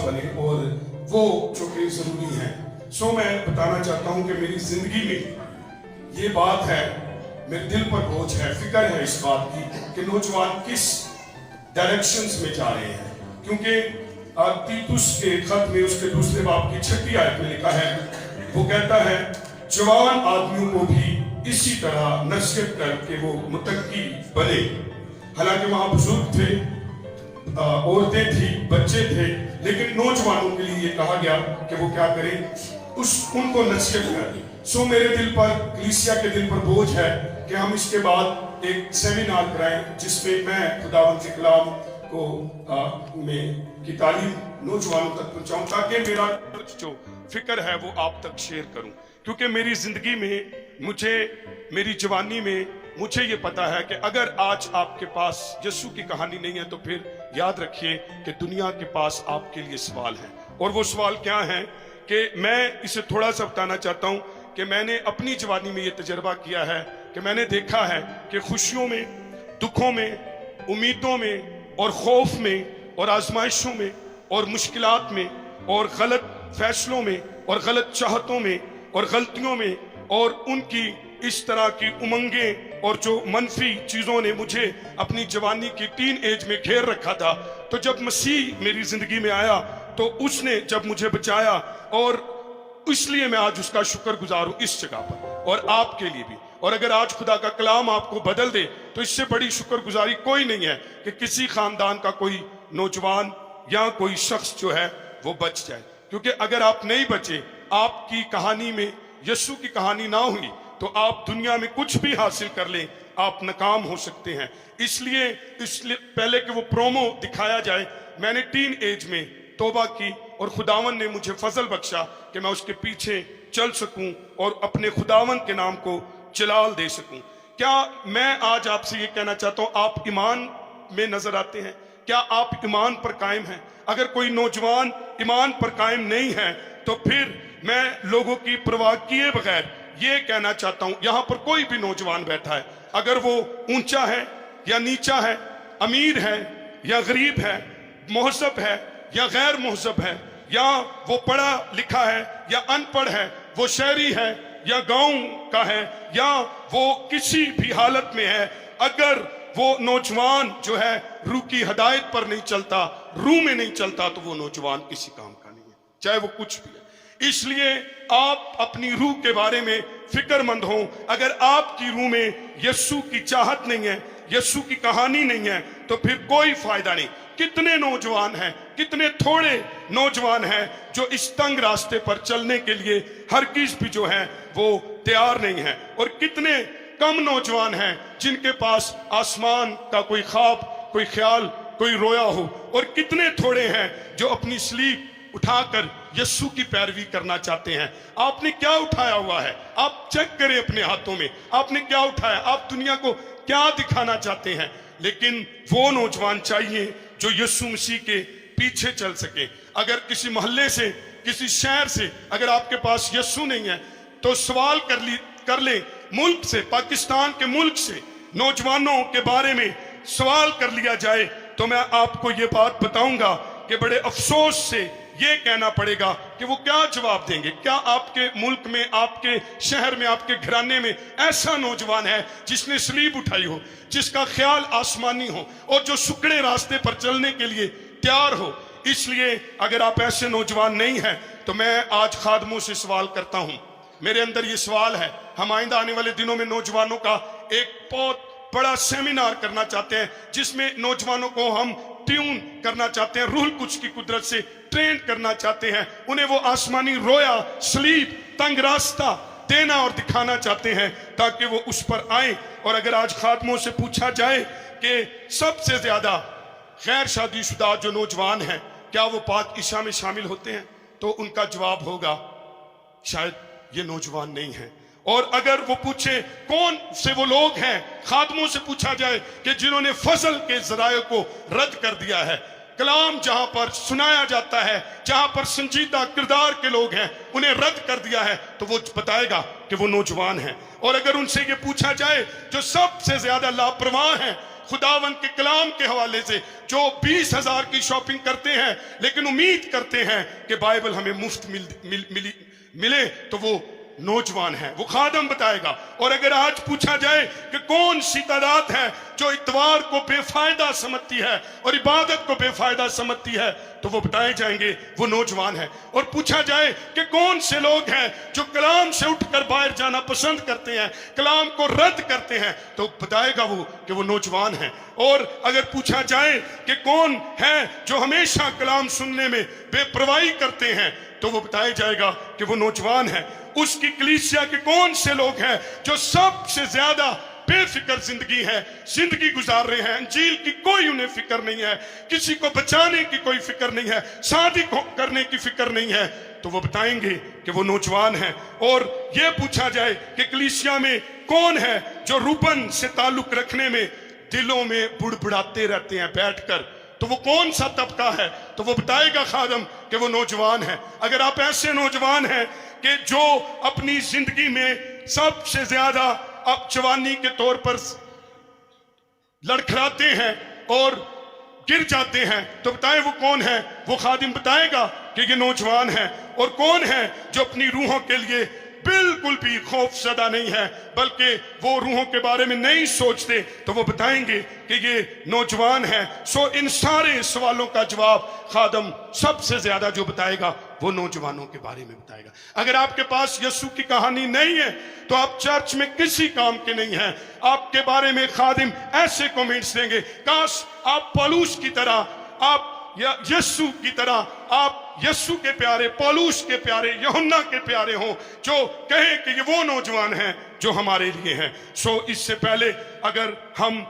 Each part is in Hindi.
बने और वो जो कि जरूरी है। सो मैं बताना चाहता हूं कि मेरी जिंदगी में ये बात है, मेरे दिल पर बोझ है, फिक्र है इस बात की कि नौजवान किस डायरेक्शंस में जा रहे हैं। क्योंकि तीतुस के खत में उसके दूसरे बाब की 6वीं आयत में लिखा है, वो कहता है जवान आदमियों को भी इसी तरह नसीहत करके वो मुत्तकी बने। हालांकि वहां बुजुर्ग थे, औरतें थी, बच्चे थे, लेकिन नौजवानों के लिए ये कहा गया कि वो क्या करें, उनको नसीहत करें। सो मेरे दिल पर, कलीसिया के दिल पर बोझ है कि हम इसके बाद एक सेमिनार कराएं जिसमें मैं खुदावंद के कलाम को की तालीम नौजवानों तक पहुंचाऊं, ताकि मेरा जो फिक्र है वो आप तक शेयर करूं। क्योंकि मेरी जिंदगी में, मेरी जवानी में मुझे ये पता है कि अगर आज आपके पास यीशु की कहानी नहीं है तो फिर याद रखिए कि दुनिया के पास आपके लिए सवाल है। और वो सवाल क्या है कि मैं इसे थोड़ा सा बताना चाहता हूं कि मैंने अपनी जवानी में ये तजर्बा किया है कि मैंने देखा है कि खुशियों में, दुखों में, उम्मीदों में और खौफ में और आजमाइशों में और मुश्किलात में और गलत फैसलों में और गलत चाहतों में और गलतियों में और उनकी इस तरह की उमंगें और जो मनफी चीजों ने मुझे अपनी जवानी की टीन एज में घेर रखा था, तो जब मसीह मेरी जिंदगी में आया तो उसने जब मुझे बचाया, और इसलिए मैं आज उसका शुक्रगुजार हूं इस जगह पर और आपके लिए भी। और अगर आज खुदा का कलाम आपको बदल दे तो इससे बड़ी शुक्रगुजारी कोई नहीं है कि किसी खानदान का कोई नौजवान या कोई शख्स जो है वो बच जाए। क्योंकि अगर आप नहीं बचे, आपकी कहानी में यीशु की कहानी ना हुई, तो आप दुनिया में कुछ भी हासिल कर लें, आप नाकाम हो सकते हैं। इसलिए पहले कि वो प्रोमो दिखाया जाए, मैंने टीन एज में तौबा की और खुदावन ने मुझे फजल बख्शा कि मैं उसके पीछे चल सकूं और अपने खुदावन के नाम को जलाल दे सकूं। क्या मैं आज आपसे ये कहना चाहता हूं, आप ईमान में नजर आते हैं? क्या आप ईमान पर कायम हैं? अगर कोई नौजवान ईमान पर कायम नहीं है तो फिर मैं लोगों की परवाह किए बगैर ये कहना चाहता हूं, यहां पर कोई भी नौजवान बैठा है, अगर वो ऊंचा है या नीचा है, अमीर है या गरीब है, मोहसब है या गैर मोहसब है, या वो पढ़ा लिखा है या अनपढ़ है, वो शहरी है या गांव का है, या वो किसी भी हालत में है, अगर वो नौजवान जो है रूह की हदायत पर नहीं चलता, रूह में नहीं चलता, तो वो नौजवान किसी काम का नहीं है, चाहे वो कुछ भी है। इसलिए आप अपनी रूह के बारे में फिक्रमंद हो। अगर आपकी रूह में यीशु की चाहत नहीं है, यीशु की कहानी नहीं है, तो फिर कोई फायदा नहीं। कितने नौजवान हैं, कितने थोड़े नौजवान हैं जो इस तंग रास्ते पर चलने के लिए हरगिज़ भी जो है वो तैयार नहीं है, और कितने कम नौजवान हैं जिनके पास आसमान का कोई ख्वाब, कोई ख्याल, कोई रोया हो, और कितने थोड़े हैं जो अपनी स्लीप उठाकर यीशु की पैरवी करना चाहते हैं। आपने क्या उठाया हुआ है? आप चेक करें अपने हाथों में, आपने क्या उठाया? आप दुनिया को क्या दिखाना चाहते हैं? लेकिन वो नौजवान चाहिए जो यीशु मसीह के पीछे चल सके। अगर किसी मोहल्ले से, किसी शहर से अगर आपके पास यीशु नहीं है तो सवाल कर ले मुल्क से, पाकिस्तान के मुल्क से नौजवानों के बारे में सवाल कर लिया जाए, तो मैं आपको ये बात बताऊंगा कि बड़े अफसोस से ये कहना पड़ेगा कि वो क्या जवाब देंगे। क्या आपके मुल्क में, आपके शहर में, आपके घराने में ऐसा नौजवान है जिसने स्लीब उठाई हो, जिसका ख्याल आसमानी हो और जो सुकड़े रास्ते पर चलने के लिए तैयार हो? इसलिए अगर आप ऐसे नौजवान नहीं हैं तो मैं आज खादमों से सवाल करता हूं, मेरे अंदर ये सवाल है। हम आइंदा आने वाले दिनों में नौजवानों का एक बहुत बड़ा सेमिनार करना चाहते हैं जिसमें नौजवानों को हम ट्यून करना चाहते हैं, रूह कुछ की कुदरत से ट्रेन करना चाहते हैं, उन्हें वो आसमानी रोया, स्लीप, तंग रास्ता देना और दिखाना चाहते हैं ताकि वो उस पर आए। और अगर आज खातमों से पूछा जाए कि सबसे ज्यादा गैर शादीशुदा जो नौजवान हैं क्या वो पाक इशा में शामिल होते हैं, तो उनका जवाब होगा शायद ये नौजवान नहीं है। और अगर वो पूछे कौन से वो लोग हैं, खादमों से पूछा जाए कि जिन्होंने फजल के जराये को रद्द कर दिया है, कलाम जहां पर सुनाया जाता है, जहां पर संजीदा किरदार के लोग हैं, उन्हें रद्द कर दिया है, तो वो बताएगा कि वो नौजवान हैं। और अगर उनसे ये पूछा जाए जो सबसे ज्यादा लापरवाह हैं, खुदावंद के कलाम के हवाले से जो 20,000 की शॉपिंग करते हैं लेकिन उम्मीद करते हैं कि बाइबल हमें मुफ्त मिले, तो वो नौजवान है, वो खादम बताएगा। और अगर आज पूछा जाए कि कौन सी तादाद है जो इतवार को बेफायदा समझती है और इबादत को बेफायदा समझती है, तो वो बताए जाएंगे वो नौजवान है। और पूछा जाए कि कौन से लोग हैं जो कलाम से उठकर बाहर जाना पसंद करते हैं, कलाम को रद्द करते हैं, तो बताएगा वो कि वो नौजवान है। और अगर पूछा जाए कि कौन है जो हमेशा कलाम सुनने में बेपरवाही करते हैं, तो वो बताया जाएगा कि वो नौजवान है। उसकी कलीसिया के कौन से लोग हैं जो सबसे ज्यादा बेफिक्र जिंदगी गुजार रहे हैं, अंजील की कोई उन्हें फिक्र नहीं है, किसी को बचाने की कोई फिक्र नहीं है, शादी करने की फिक्र नहीं है, तो वो बताएंगे कि वो नौजवान है। और ये पूछा जाए कि कलीसिया में कौन है जो रूबन से ताल्लुक रखने में दिलों में बुड़बुड़ाते रहते हैं बैठकर, तो वो कौन सा तबका है, तो वो बताएगा खादम कि वो नौजवान है। अगर आप ऐसे नौजवान हैं कि जो अपनी जिंदगी में सबसे ज्यादा अब जवानी के तौर पर लड़खड़ाते हैं और गिर जाते हैं, तो बताए वो कौन है, वो खादिम बताएगा कि ये नौजवान है। और कौन है जो अपनी रूहों के लिए बिल्कुल भी खौफजदा नहीं है, बल्कि वो रूहों के बारे में नहीं सोचते, तो वो बताएंगे कि ये नौजवान है। सो इन सारे सवालों का जवाब खादम सबसे ज्यादा जो बताएगा वो नौजवानों के बारे में बताएगा। अगर आपके पास यीशु की कहानी नहीं है तो आप चर्च में किसी काम के नहीं हैं। आपके बारे में खादिम ऐसे कमेंट्स देंगे, काश आप पौलुस की तरह, आप या यीशु की तरह, आप यीशु के प्यारे, पौलुस के प्यारे, यूहन्ना के प्यारे हों, जो कहे कि ये वो नौजवान हैं जो हमारे लिए हैं। सो इससे पहले अगर हम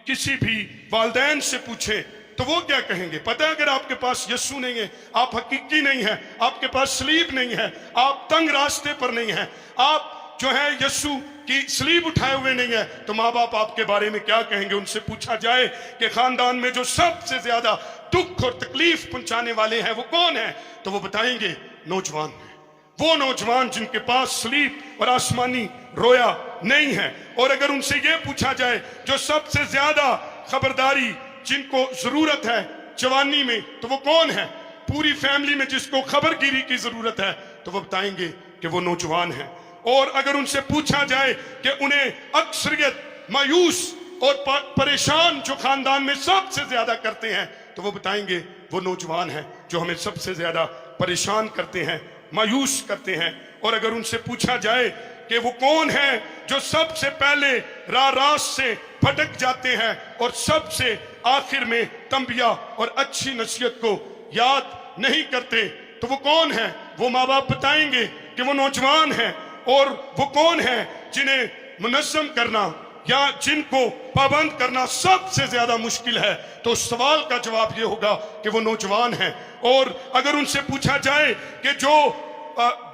किसी भी वालिदैन से पूछें तो वो क्या कहेंगे पता है? अगर आपके पास यीशु नहीं है, आप हकीकी नहीं है, आपके पास सलीब नहीं है, आप तंग रास्ते पर नहीं है, आप जो है यीशु की सलीब उठाए हुए नहीं है, तो माँ बाप आपके बारे में क्या कहेंगे? उनसे पूछा जाए कि खानदान में जो सबसे ज्यादा दुख और तकलीफ पहुंचाने वाले हैं वो कौन है, तो वो बताएंगे नौजवान है। वो नौजवान जिनके पास सलीब और आसमानी रोया नहीं है। और अगर उनसे ये पूछा जाए जो सबसे ज्यादा खबरदारी जिनको जरूरत है जवानी में, तो वो कौन है? पूरी फैमिली में जिसको खबरगिरी की जरूरत है, तो वो बताएंगे कि वो नौजवान है। और अगर उनसे पूछा जाए कि उन्हें अक्सरियत मायूस और परेशान जो खानदान में सबसे ज्यादा करते हैं, तो वो बताएंगे वो नौजवान है जो हमें सबसे ज्यादा परेशान करते हैं, मायूस करते हैं। और अगर उनसे पूछा जाए कि वो कौन है जो सबसे पहले रास से भटक जाते हैं और सबसे आखिर में तंबिया और अच्छी नसीहत को याद नहीं करते, तो वो कौन है? वो माँ बाप बताएंगे कि वो नौजवान है। और वो कौन है जिन्हें मुनज़्ज़म करना या जिनको पाबंद करना सबसे ज्यादा मुश्किल है, तो सवाल का जवाब ये होगा कि वो नौजवान है। और अगर उनसे पूछा जाए कि जो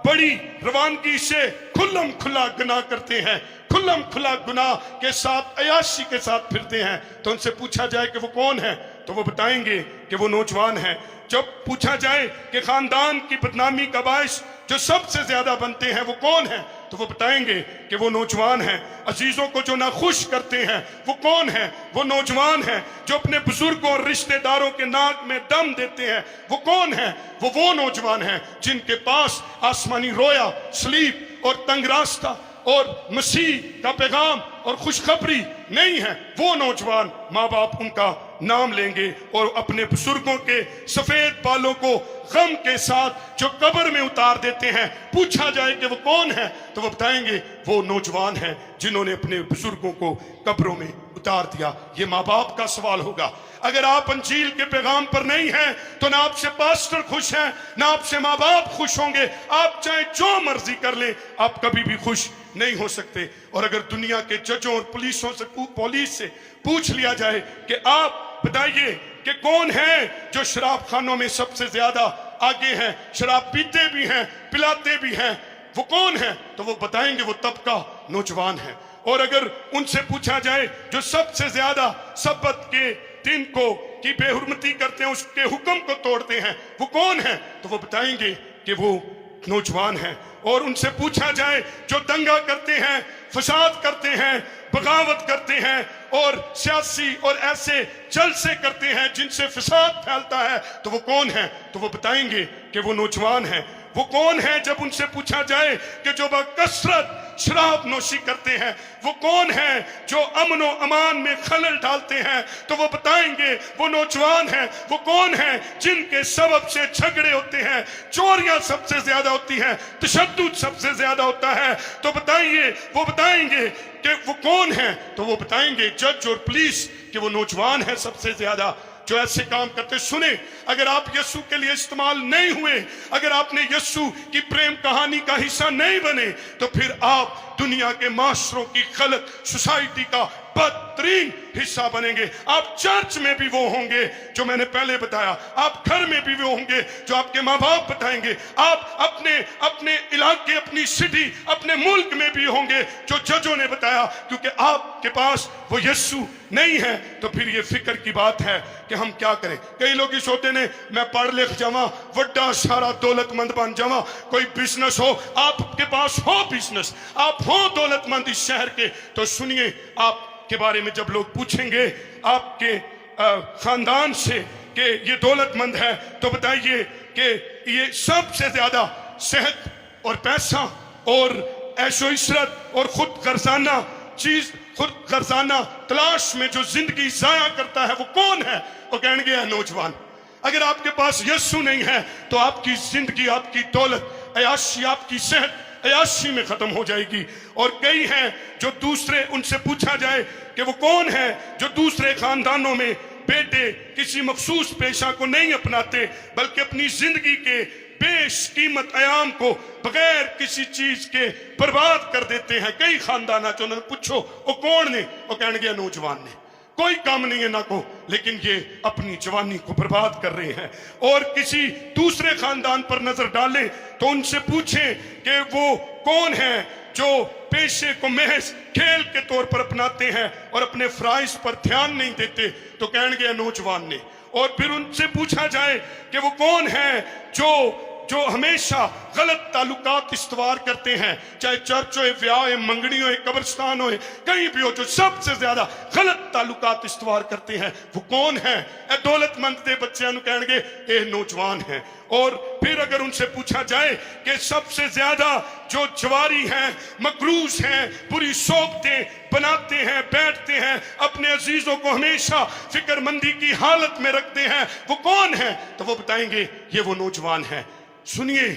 बड़ी रवानगी से खुल्लम खुला गुनाह करते हैं, खुल्लम खुला गुनाह के साथ अयाशी के साथ फिरते हैं, तो उनसे पूछा जाए कि वो कौन है, तो वो बताएंगे कि वो नौजवान है। जब पूछा जाए कि खानदान की बदनामी का बायस जो सबसे ज्यादा बनते हैं वो कौन है, तो वो बताएंगे कि वो नौजवान है। अजीजों को जो नाखुश करते हैं वो कौन है? वो नौजवान है। जो अपने बुजुर्गों और रिश्तेदारों के नाक में दम देते हैं वो कौन है? वो नौजवान है जिनके पास आसमानी रोया, सलीब और तंग रास्ता और मसीह का पैगाम और खुशखबरी नहीं है। वो नौजवान माँ बाप उनका नाम लेंगे और अपने बुजुर्गों के सफेद बालों को गम के साथ जो कब्र में उतार देते हैं, पूछा जाए कि वो कौन है, तो वो बताएंगे वो नौजवान है जिन्होंने अपने बुजुर्गों को कब्रों में उतार दिया। ये माँ बाप का सवाल होगा। अगर आप अंजील के पैगाम पर नहीं हैं तो ना आपसे पास्टर खुश हैं, ना आपसे माँ बाप खुश होंगे। आप चाहे जो मर्जी कर लें, आप कभी भी खुश नहीं हो सकते। और अगर दुनिया के जजों और पुलिस से पूछ लिया जाए कि आप बताइए कि कौन है जो शराब खानों में सबसे ज्यादा आगे हैं, शराब पीते भी हैं, पिलाते भी हैं, वो कौन है, तो वो बताएंगे वो तबका नौजवान है। और अगर उनसे पूछा जाए जो सबसे ज्यादा सब्बत के दिन को की बेहुरमती करते हैं, उसके हुक्म को तोड़ते हैं, वो कौन है, तो वो बताएंगे कि वो नौजवान हैं और उनसे पूछा जाए जो दंगा करते हैं, फसाद करते हैं, बगावत करते हैं और सियासी और ऐसे जलसे करते हैं जिनसे फसाद फैलता है, तो वो कौन है? तो वो बताएंगे कि वो नौजवान हैं। वो कौन है? जब उनसे पूछा जाए कि जो बकसरत शराब नोशी करते हैं, वो कौन है जो अमन व अमान में खलल डालते हैं, तो वो बताएंगे वो नौजवान हैं। वो कौन है जिनके सबब से झगड़े होते हैं, चोरियां सबसे ज्यादा होती हैं, तशद्दुद सबसे ज्यादा होता है, तो बताइए वो बताएंगे कि वो कौन है? तो वो बताएंगे जज और पुलिस कि वो नौजवान है सबसे ज्यादा जो ऐसे काम करते। सुने, अगर आप यीशु के लिए इस्तेमाल नहीं हुए, अगर आपने यीशु की प्रेम कहानी का हिस्सा नहीं बने, तो फिर आप दुनिया के माशरों की खलक सोसाइटी का बदतरीन हिस्सा बनेंगे। आप चर्च में भी वो होंगे जो मैंने पहले बताया, आप घर में भी वो होंगे जो आपके माँ बाप बताएंगे, आप अपने इलाके, अपनी सिटी, अपने मुल्क में भी होंगे जो जजों ने बताया, क्योंकि आपके पास वो यीशु नहीं है। तो फिर ये फिक्र की बात है कि हम क्या करें। कई लोग इस होते ने मैं पढ़ लिख जावा, वड्डा सारा दौलतमंद बन जावा, कोई बिजनेस हो, आपके पास हो बिजनेस, आप हो दौलतमंद इस शहर के, तो सुनिए आपके बारे में जब लोग पूछेंगे आपके खानदान से कि ये दौलतमंद है, तो बताइए कि ये सबसे ज्यादा सेहत और पैसा और ऐशो इशरत और खुद गर्जाना चीज, खुद गर्जाना तलाश में जो जिंदगी जाया करता है, वो कौन है? वो कहेंगे है नौजवान। अगर आपके पास यीशु नहीं है तो आपकी जिंदगी, आपकी दौलत, अयाशी, आपकी सेहत अयाशी में खत्म हो जाएगी। और कई हैं जो दूसरे, उनसे पूछा जाए कि वो कौन है जो दूसरे खानदानों में बेटे किसी मखसूस पेशा को नहीं अपनाते, बल्कि अपनी जिंदगी के बेशकीमत अयाम को बगैर किसी चीज के बर्बाद कर देते हैं। कई खानदाना जो उन्होंने पूछो वो कौन ने, वो कहेंगे नौजवान ने। कोई काम नहीं है ना को, लेकिन ये अपनी जवानी को बर्बाद कर रहे हैं। और किसी दूसरे खानदान पर नजर डालें तो उनसे पूछें कि वो कौन है जो पेशे को महज खेल के तौर पर अपनाते हैं और अपने फराइज पर ध्यान नहीं देते, तो कहेंगे नौजवान ने। और फिर उनसे पूछा जाए कि वो कौन है जो हमेशा गलत ताल्लुकात इस्तवार करते हैं, चाहे चर्च हो, ब्याह हो, मंगनी हो, कब्रिस्तान हो, कहीं भी हो, जो सबसे ज्यादा गलत ताल्लुकात इस्तवार करते हैं, वो कौन है? ए दौलतमंद के बच्चे कहेंगे ए नौजवान है। और फिर अगर उनसे पूछा जाए कि सबसे ज्यादा जो जवारी हैं, मकरूज हैं, बुरी सोबतें बनाते हैं, बैठते हैं, अपने अजीजों को हमेशा फिक्रमंदी की हालत में रखते हैं, वो कौन है? तो वो बताएंगे ये वो नौजवान है। सुनिए,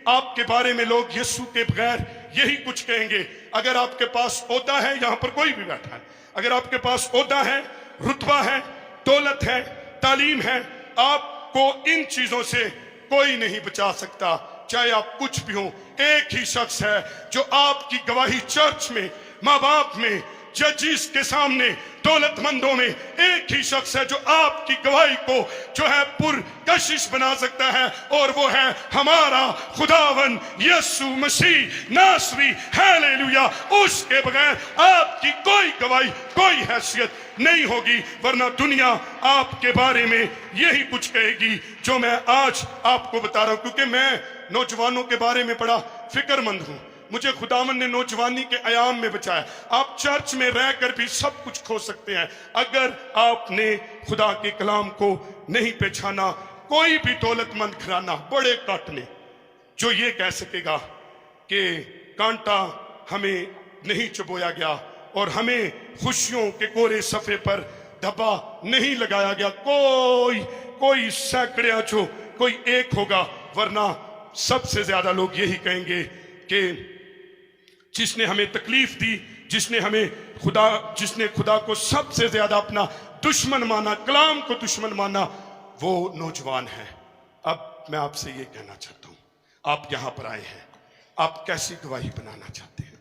आपके बारे में लोग यीशु के बगैर यही कुछ कहेंगे। अगर आपके पास ओहदा है, यहां पर कोई भी बैठा है, अगर आपके पास ओहदा है, रुतबा है, दौलत है, तालीम है, आपको इन चीजों से कोई नहीं बचा सकता, चाहे आप कुछ भी हो। एक ही शख्स है जो आपकी गवाही चर्च में, माँ बाप में, जजिस के सामने, दौलतमंदों में, एक ही शख्स है जो आपकी गवाही को जो है पुरकशिश बना सकता है, और वो है हमारा खुदावन यीशु मसीह नासरी। हालेलुया। उसके बगैर आपकी कोई गवाही, कोई हैसियत नहीं होगी, वरना दुनिया आपके बारे में यही कुछ कहेगी जो मैं आज आपको बता रहा हूं। क्योंकि मैं नौजवानों के बारे में बड़ा फिक्रमंद हूं। मुझे खुदावन ने नौजवानी के आयाम में बचाया। आप चर्च में रहकर भी सब कुछ खो सकते हैं अगर आपने खुदा के कलाम को नहीं पहचाना। कोई भी दौलतमंद घराना, बड़े काट ने, जो ये कह सकेगा कि कांटा हमें नहीं चबोया गया और हमें खुशियों के कोरे सफे पर धब्बा नहीं लगाया गया, कोई सैकड़े जो कोई एक होगा, वरना सबसे ज्यादा लोग यही कहेंगे कि जिसने हमें तकलीफ दी, जिसने खुदा को सबसे ज्यादा अपना दुश्मन माना, कलाम को दुश्मन माना, वो नौजवान है। अब मैं आपसे ये कहना चाहता हूं, आप यहां पर आए हैं, आप कैसी गवाही बनाना चाहते हैं?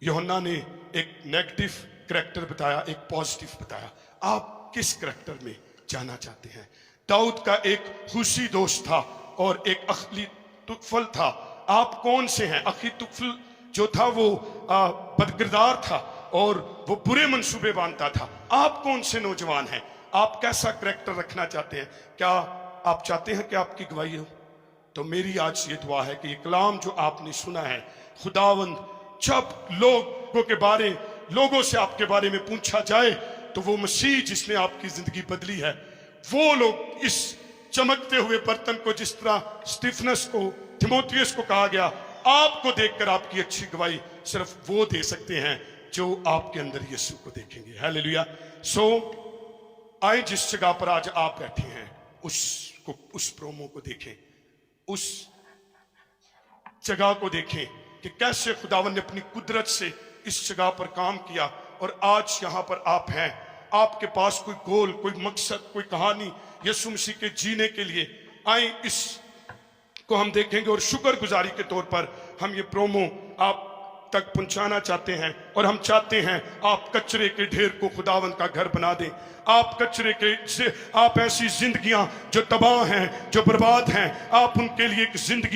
यूहन्ना ने एक नेगेटिव करैक्टर बताया, एक पॉजिटिव बताया। आप किस करैक्टर में जाना चाहते हैं? दाऊद का एक हुसी दोस्त था और एक अखीतोफेल था। आप कौन से हैं? अखीतोफेल जो था वो बदकिरदार था और वो बुरे मंसूबे बांधता था। आप कौन से नौजवान हैं? आप कैसा करैक्टर रखना चाहते हैं? क्या आप चाहते हैं कि आपकी गवाही हो? तो मेरी आज ये दुआ है कि ये कलाम जो आपने सुना है, खुदावंद जब लोगों से आपके बारे में पूछा जाए तो वो मसीह जिसने आपकी जिंदगी बदली है, वो लोग इस चमकते हुए बर्तन को, जिस तरह स्टीफनस को, थिमोथियस को कहा गया, आपको देखकर आपकी अच्छी गवाही सिर्फ वो दे सकते हैं जो आपके अंदर यीशु को देखेंगे। हालेलुया। सो आए जिस जगह पर आज आप बैठे हैं उस प्रोमो को देखें, उस जगह को देखें कि कैसे खुदावन ने अपनी कुदरत से इस जगह पर काम किया और आज यहां पर आप हैं। आपके पास कोई गोल, कोई मकसद, कोई कहानी यीशु मसीह के जीने के लिए। आए इस को हम देखेंगे और शुक्रगुजारी के तौर पर हम ये प्रोमो आप तक पहुंचाना चाहते हैं और हम चाहते हैं आप कचरे के ढेर को खुदावन का घर बना दें। आप आप ऐसी जिंदगियां जो तबाह हैं, जो बर्बाद हैं, आप उनके लिए एक जिंदगी